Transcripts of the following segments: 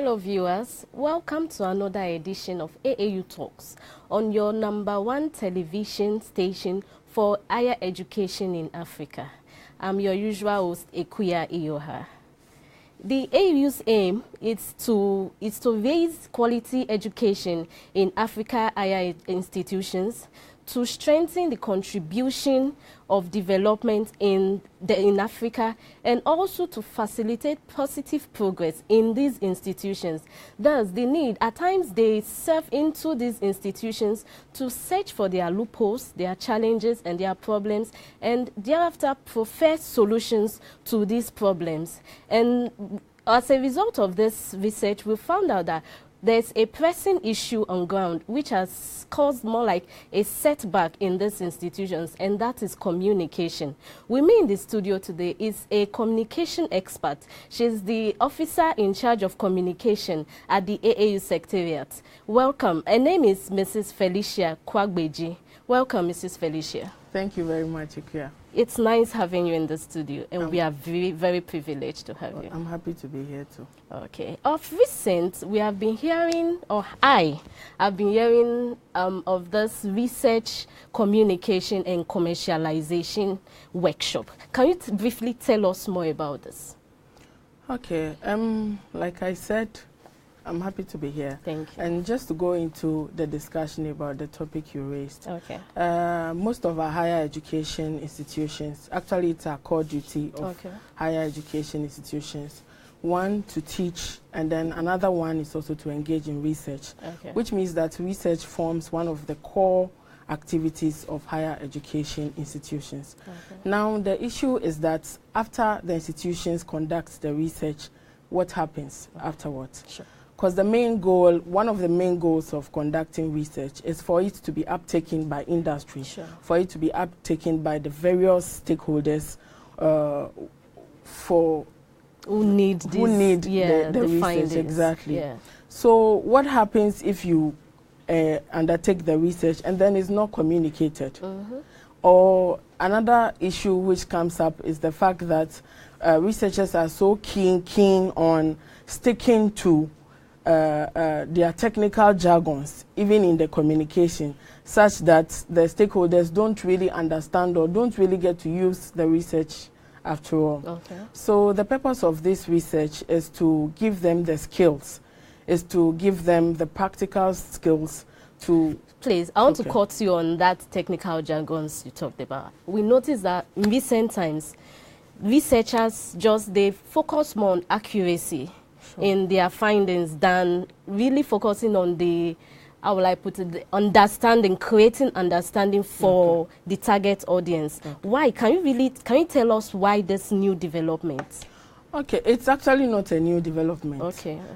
Hello viewers, welcome to another edition of AAU Talks on your #1 television station for higher education in Africa. I'm your usual host, Akua Iyoha. The AAU's aim is to raise quality education in Africa higher institutions, to strengthen the contribution of development in Africa, and also to facilitate positive progress in these institutions. Thus, the need, at times they serve into these institutions to search for their loopholes, their challenges and their problems, and thereafter profess solutions to these problems. And as a result of this research, we found out that there's a pressing issue on ground which has caused more like a setback in these institutions, and that is communication. With me in the studio today is a communication expert. She's the officer in charge of communication at the AAU Secretariat. Welcome. Her name is Mrs. Felicia Kuagbedzi. Welcome, Mrs. Felicia. Thank you very much, Akua. It's nice having you in the studio, and we are very, very privileged to have you. I'm happy to be here too. Okay. Of recent, we have been hearing, or I have been hearing of this research, communication, and commercialization workshop. Can you briefly tell us more about this? Okay. Like I said, I'm happy to be here. Thank you. And just to go into the discussion about the topic you raised. Okay. Most of our higher education institutions, actually it's our core duty of higher education institutions. One, to teach, and then another one is also to engage in research, which means that research forms one of the core activities of higher education institutions. Now, the issue is that after the institutions conduct the research, what happens afterwards? Sure. Because the main goal, one of the main goals of conducting research is for it to be uptaken by industry, for it to be uptaken by the various stakeholders who need the research. Findings. Exactly. Yeah. So what happens if you undertake the research and then it's not communicated? Or another issue which comes up is the fact that researchers are so keen on sticking to their technical jargons, even in the communication, such that the stakeholders don't really understand or don't really get to use the research after all. So the purpose of this research is to give them the skills, is to give them the practical skills to... Please, I want to cut you on that technical jargons you talked about. We noticed that in recent times, researchers they focus more on accuracy in their findings than really focusing on the, how will I put it, the understanding, creating understanding for the target audience. Why? Can you tell us why this new development? Okay, it's actually not a new development.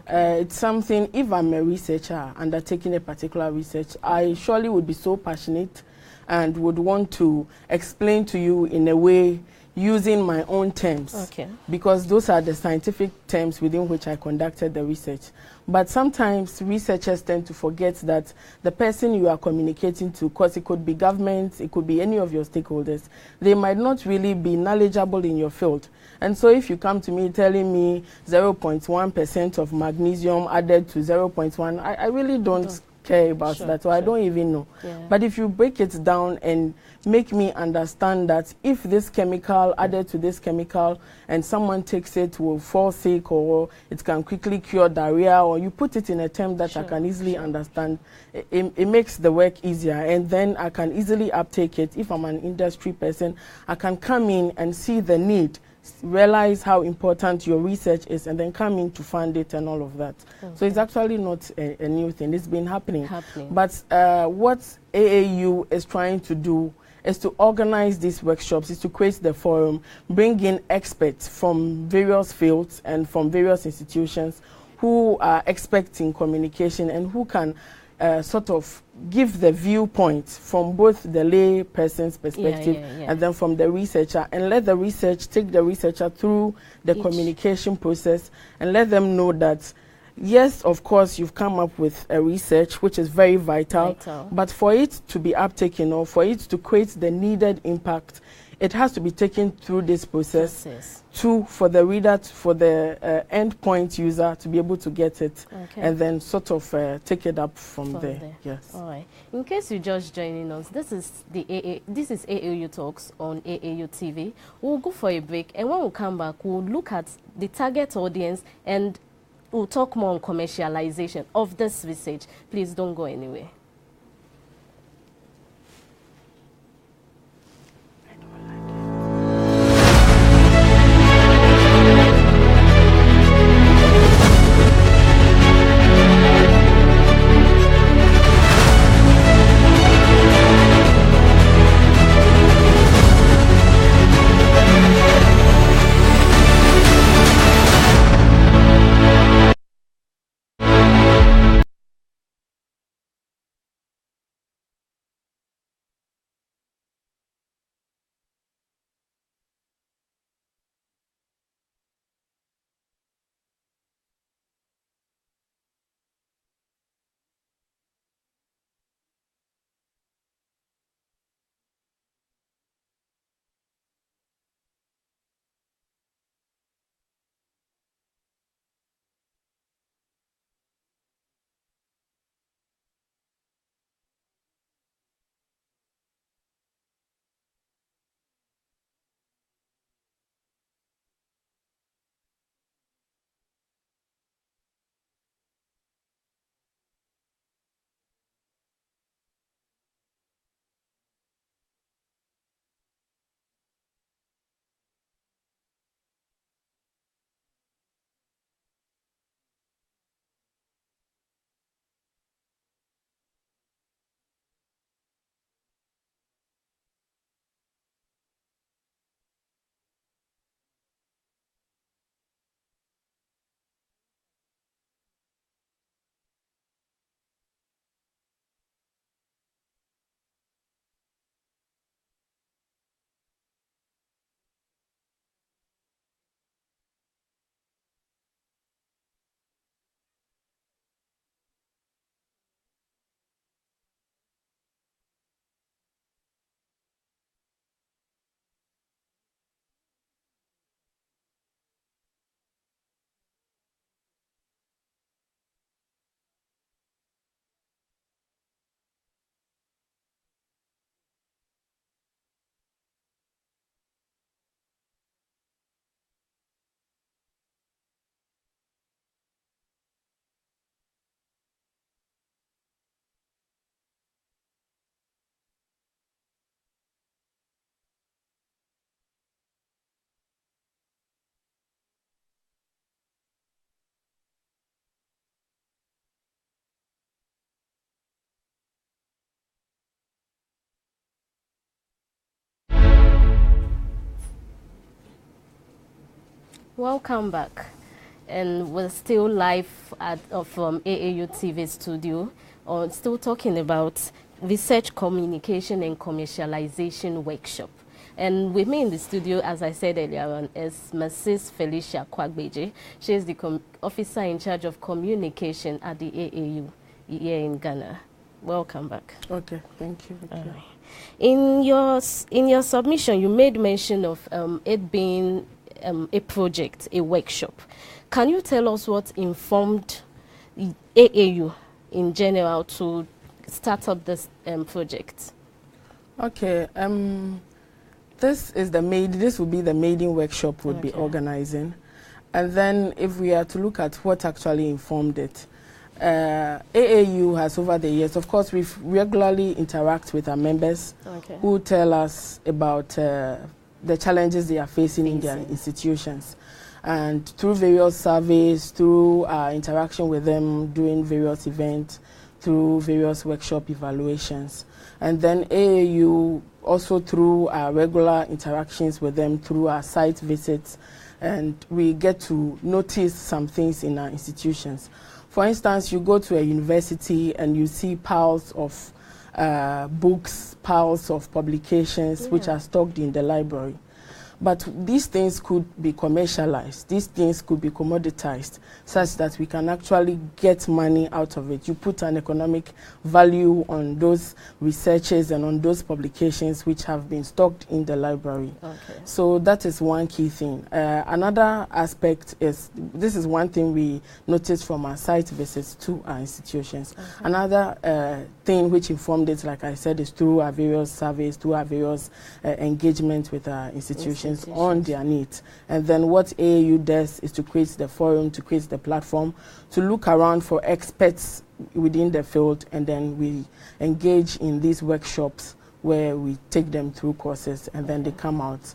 It's something, if I'm a researcher undertaking a particular research, I surely would be so passionate and would want to explain to you in a way using my own terms, because those are the scientific terms within which I conducted the research. But sometimes researchers tend to forget that the person you are communicating to, because it could be government, it could be any of your stakeholders, they might not really be knowledgeable in your field. And so if you come to me telling me 0.1% of magnesium added to 0.1, I really don't care about that, or I don't even know. But if you break it down and make me understand that if this chemical added to this chemical and someone takes it will fall sick, or it can quickly cure diarrhea, or you put it in a term that I can easily understand, it makes the work easier, and then I can easily uptake it. If I'm an industry person, I can come in and see the need, realize how important your research is, and then come in to fund it and all of that. So it's actually not a new thing. It's been happening. But what AAU is trying to do is to organize these workshops, is to create the forum, bring in experts from various fields and from various institutions who are experts in communication and who can sort of give the viewpoint from both the lay person's perspective and then from the researcher, and let the research take the researcher through the communication process and let them know that yes, of course, you've come up with a research which is very vital, but for it to be uptaken or for it to create the needed impact, it has to be taken through this process for the reader, for the endpoint user to be able to get it, and then sort of take it up from there. Yes. All right. In case you're just joining us, this is AAU Talks on AAU TV. We'll go for a break, and when we come back, we'll look at the target audience and we'll talk more on commercialization of this research. Please don't go anywhere. Welcome back, and we're still live from AAU TV studio, still talking about research, communication and commercialization workshop. And with me in the studio, as I said earlier on, is Mrs. Felicia Kuagbedzi. She is the officer in charge of communication at the AAU here in Ghana. Welcome back. Okay, thank you. In your submission, you made mention of it being a project, a workshop. Can you tell us what informed AAU in general to start up this project? Okay, this will be the maiden workshop we'll be organizing. And then if we are to look at what actually informed it, AAU has over the years, of course, we regularly interact with our members who tell us about the challenges they are facing in their institutions. And through various surveys, through our interaction with them, doing various events, through various workshop evaluations. And then AAU, also through our regular interactions with them, through our site visits, and we get to notice some things in our institutions. For instance, you go to a university and you see piles of books, piles of publications which are stocked in the library. But these things could be commercialized. These things could be commoditized such that we can actually get money out of it. You put an economic value on those researches and on those publications which have been stocked in the library. Okay. So that is one key thing. Another aspect is, this is one thing we noticed from our site visits to our institutions. Okay. Another thing which informed it, like I said, is through our various surveys, through our various engagement with our institutions on their needs. And then what AAU does is to create the forum, to create the platform, to look around for experts within the field, and then we engage in these workshops where we take them through courses, and then they come out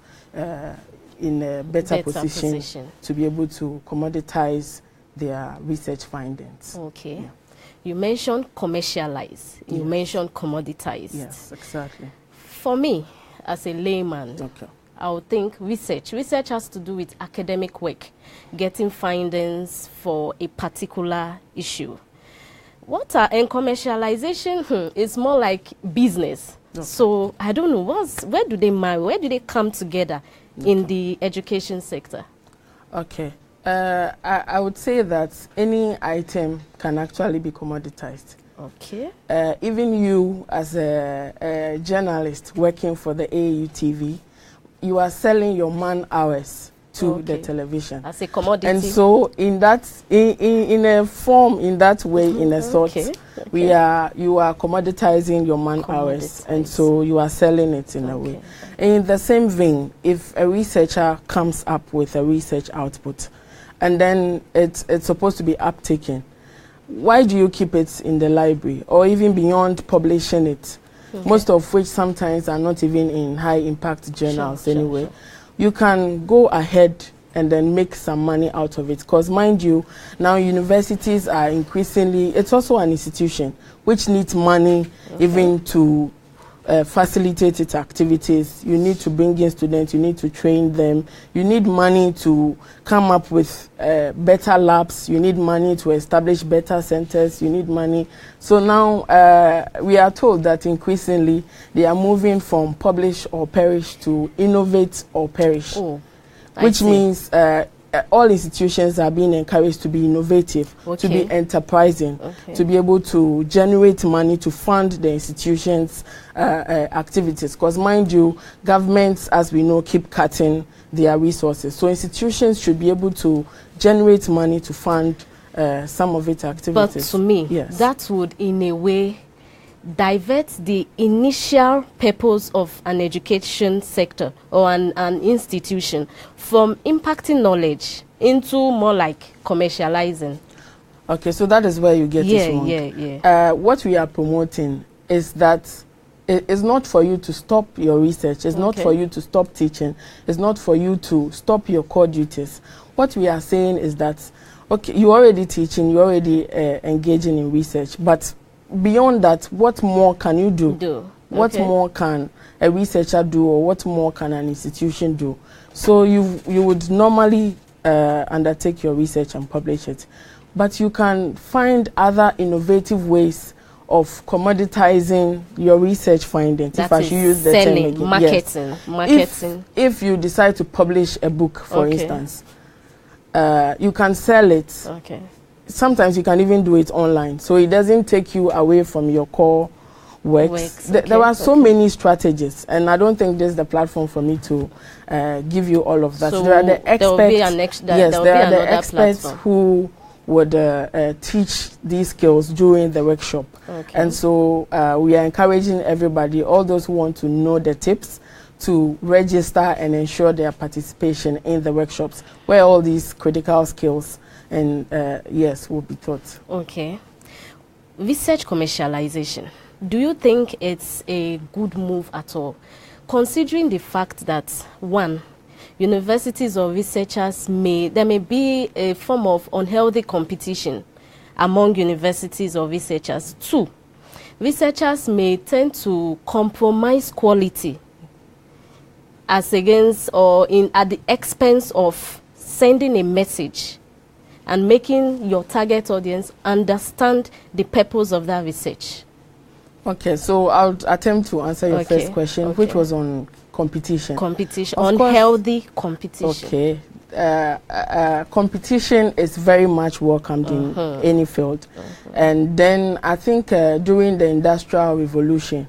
in a better position to be able to commoditize their research findings. Okay. Yeah. You mentioned commercialize, you mentioned commoditize. Yes, exactly. For me, as a layman, okay, I would think research has to do with academic work, getting findings for a particular issue. And commercialization is more like business. Okay. So I don't know, where do they marry? Where do they come together in the education sector? Okay. I would say that any item can actually be commoditized. Okay. Even you, as a journalist working for the AAU TV, you are selling your man hours to the television as a commodity. And so, in that, in a form, in that way, in a sort, you are commoditizing your man hours, and so you are selling it in a way. In the same vein, if a researcher comes up with a research output, and then it's supposed to be uptaken, why do you keep it in the library, or even beyond publishing it? Most of which sometimes are not even in high impact journals anyway. Sure. You can go ahead and then make some money out of it, because mind you, now universities are increasingly, it's also an institution which needs money even to facilitate its activities. You need to bring in students, you need to train them, you need money to come up with better labs, you need money to establish better centers, you need money. So now we are told that increasingly they are moving from publish or perish to innovate or perish, which means all institutions are being encouraged to be innovative, to be enterprising, to be able to generate money to fund the institutions' activities. Because mind you, governments, as we know, keep cutting their resources. So institutions should be able to generate money to fund some of its activities. But to me, that would in a way divert the initial purpose of an education sector or an institution from impacting knowledge into more like commercializing. Okay, so that is where you get it wrong. What we are promoting is that it's not for you to stop your research, it's not for you to stop teaching, it's not for you to stop your core duties. What we are saying is that, okay, you're already teaching, you're already engaging in research, but beyond that, what more can you do? What more can a researcher do, or what more can an institution do? So you would normally undertake your research and publish it, but you can find other innovative ways of commoditizing your research findings. That if I should use the term again. Marketing. If you decide to publish a book, for instance, you can sell it. Sometimes you can even do it online, so it doesn't take you away from your core works. There are so many strategies, and I don't think this is the platform for me to give you all of that. So there are the experts. There are the experts who would teach these skills during the workshop. And so we are encouraging everybody, all those who want to know the tips, to register and ensure their participation in the workshops where all these critical skills and will be taught. Okay. Research commercialization. Do you think it's a good move at all, considering the fact that, one, universities or researchers there may be a form of unhealthy competition among universities or researchers. Two, researchers may tend to compromise quality as against or at the expense of sending a message and making your target audience understand the purpose of that research. Okay, so I'll attempt to answer your first question, which was on competition. Competition, unhealthy competition. Okay. Competition is very much welcomed in any field. And then I think during the Industrial Revolution,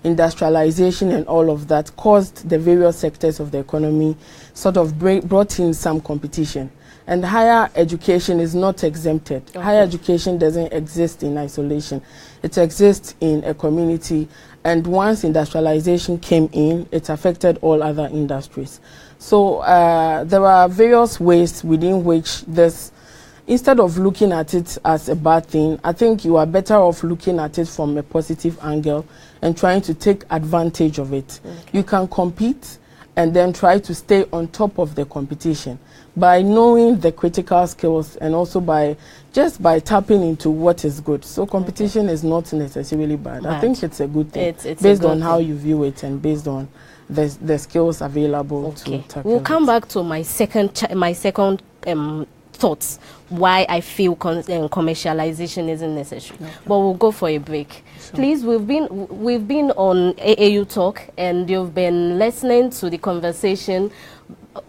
industrialization and all of that caused the various sectors of the economy sort of brought in some competition. And higher education is not exempted. Higher education doesn't exist in isolation. It exists in a community. And once industrialization came in, it affected all other industries. So there are various ways within which this, instead of looking at it as a bad thing, I think you are better off looking at it from a positive angle and trying to take advantage of it. You can compete and then try to stay on top of the competition by knowing the critical skills and also by tapping into what is good. So competition is not necessarily bad. I think it's a good thing, it's based on how you view it and based on the skills available to tackle We'll come back to my second thoughts why I feel commercialization isn't necessary. But we'll go for a break. Sure. Please, we've been on AAU Talk, and you've been listening to the conversation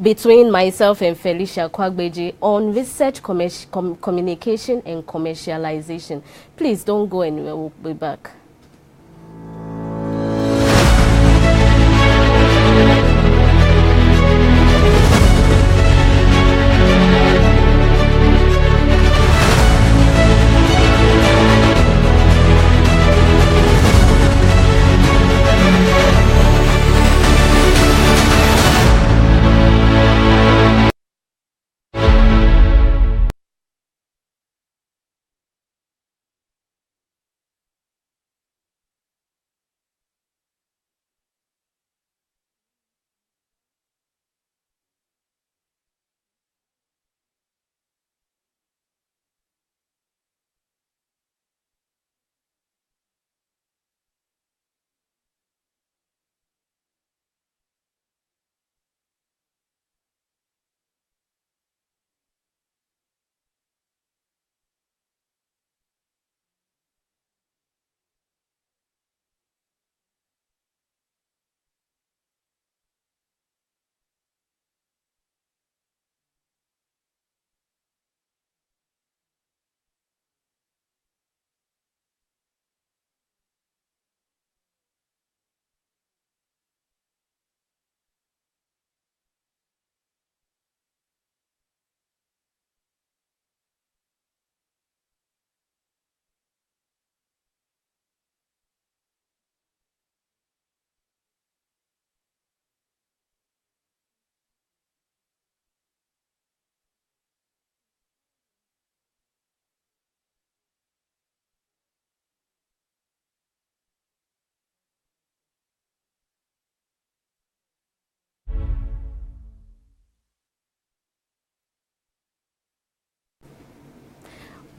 between myself and Felicia Kuagbedzi on research, communication and commercialization. Please don't go anywhere. We'll be back.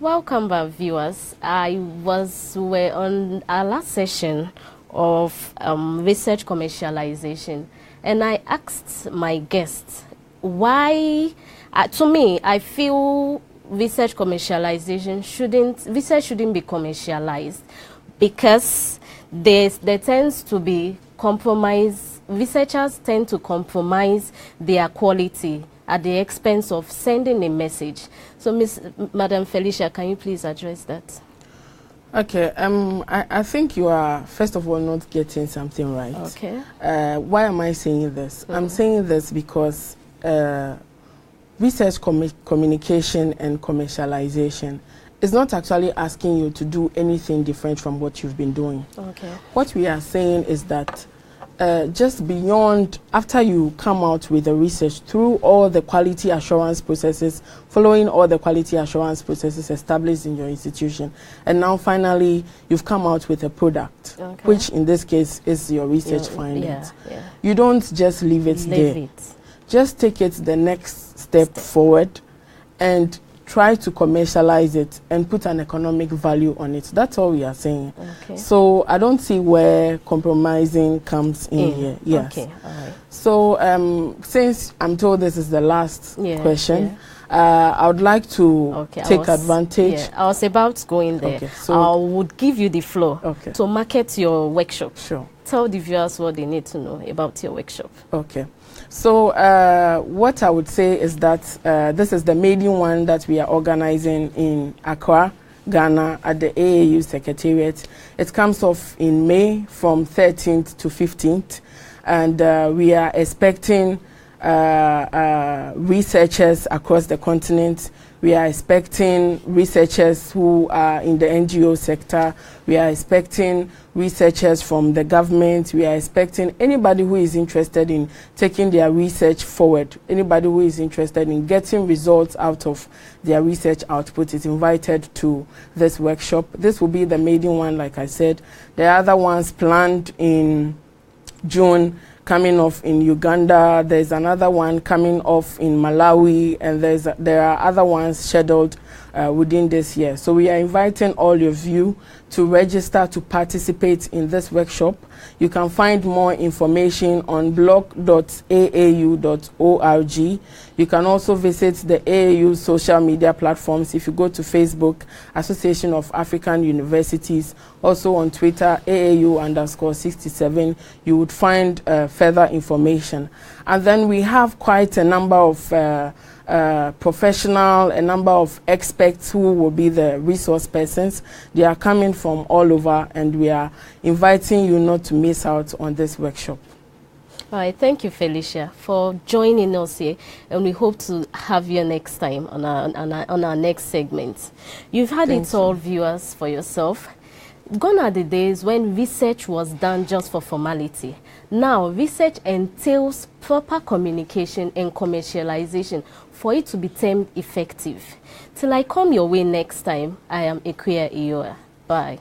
Welcome back, viewers. We're on our last session of research commercialization, and I asked my guests why. To me, I feel research shouldn't be commercialized because there tends to be compromise. Researchers tend to compromise their quality at the expense of sending a message. So, Madam Felicia, can you please address that? Okay. I think you are, first of all, not getting something right. Okay. Why am I saying this? I'm saying this because research communication and commercialization is not actually asking you to do anything different from what you've been doing. Okay. What we are saying is that just beyond, after you come out with the research, through all the quality assurance processes, following all the quality assurance processes established in your institution, and now finally you've come out with a product, which in this case is your research findings. You don't just leave it there. Just take it the next step forward and try to commercialize it and put an economic value on it. That's all we are saying. Okay. So I don't see where compromising comes in here. Yes. Okay. All right. So since I'm told this is the last question, I would like to take advantage. Yeah, I was about going there. Okay, so I would give you the floor to market your workshop. Sure. tell the viewers what they need to know about your workshop. Okay. So what I would say is that this is the maiden one that we are organizing in Akua, Ghana, at the AAU Secretariat. It comes off in May from 13th to 15th, and we are expecting researchers across the continent. We are expecting researchers who are in the NGO sector. We are expecting researchers from the government. We are expecting anybody who is interested in taking their research forward, anybody who is interested in getting results out of their research output is invited to this workshop. This will be the maiden one, like I said. The other ones planned in June, coming off in Uganda. There's another one coming off in Malawi, and there are other ones scheduled within this year. So we are inviting all of you to register to participate in this workshop. You can find more information on blog.aau.org. You can also visit the AAU social media platforms. If you go to Facebook, Association of African Universities, also on Twitter, AAU_67, you would find further information. And then we have quite a number of professional, a number of experts who will be the resource persons. They are coming from all over, and we are inviting you not to miss out on this workshop. All right, thank you, Felicia, for joining us here, and we hope to have you next time on our next segment. You've had it all, viewers, for yourself. Gone are the days when research was done just for formality. Now, research entails proper communication and commercialization for it to be termed effective. Till I come your way next time, I am Akua Iyoha. Bye.